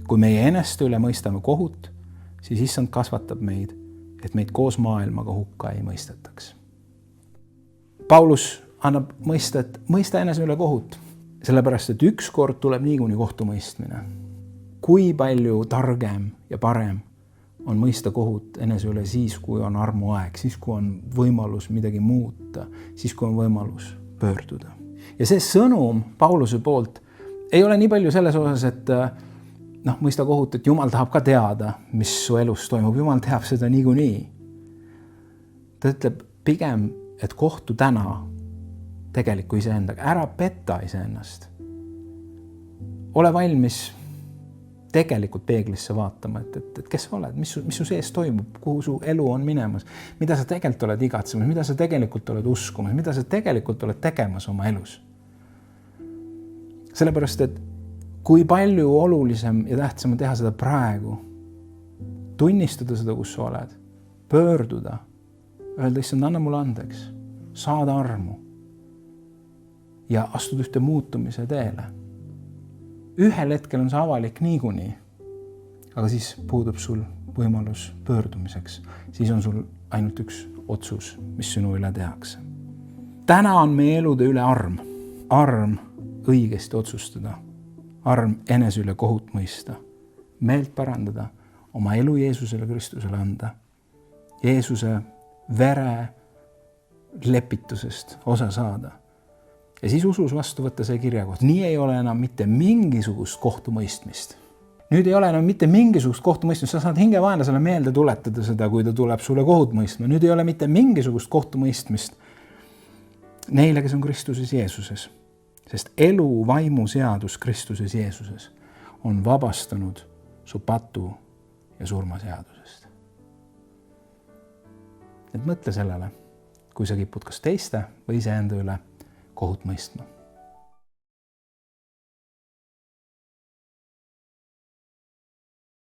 Kui meie eneste üle mõistame kohut, siis Issand kasvatab meid, et meid koos maailmaga hukka ei mõistetaks. Paulus annab mõista, et mõista enese üle kohut, sellepärast, et ükskord tuleb niikuinii kohtumõistmine. Kui palju targem ja parem on mõista kohut enese üle siis, kui on armuaeg, siis, kui on võimalus midagi muuta, siis, kui on võimalus pöörduda. Ja see sõnum Pauluse poolt ei ole nii palju selles osas, et mõista kohut, et Jumal tahab ka teada, mis su elus toimub. Jumal teab seda niikuinii. Ta ütleb pigem, et kohtu täna tegeliku iseendaga. Ära petta iseennast. Ole valmis tegelikult peeglisse vaatama, et kes sa oled, mis su sees toimub, kuhu su elu on minemas, mida sa tegelikult oled igatsemas, mida sa tegelikult oled uskumas, mida sa tegelikult oled tegemas oma elus. Sellepärast, et kui palju olulisem ja tähtsam on teha seda praegu, tunnistada seda, kus sa oled, pöörduda, öelda, issand, anna mulle andeks, saada armu ja astuda ühte muutumise teele. Ühel hetkel on see avalik niikuinii, aga siis puudub sul võimalus pöördumiseks. Siis on sul ainult üks otsus, mis sinu üle tehakse. Täna on meie elude üle arm. Arm õigesti otsustada. Arm enese üle kohut mõista. Meelt parandada, oma elu Jeesusele Kristusele anda. Jeesuse vere lepitusest osa saada. Ja siis usus vastu võtta see kirjakoht. Nii ei ole enam mitte mingisugust kohtumõistmist. Nüüd ei ole enam mitte mingisugust kohtumõistmist. Sa saad hingevaenlasele meelde tuletada seda, kui ta tuleb sulle kohut mõistma. Nüüd ei ole mitte mingisugust kohtumõistmist neile, kes on Kristuses Jeesuses. Sest elu vaimu seadus Kristuses Jeesuses on vabastanud su patu ja surma seadusest. Et mõtle sellele, kui sa kipud kas teiste või iseenda üle kohut mõistma.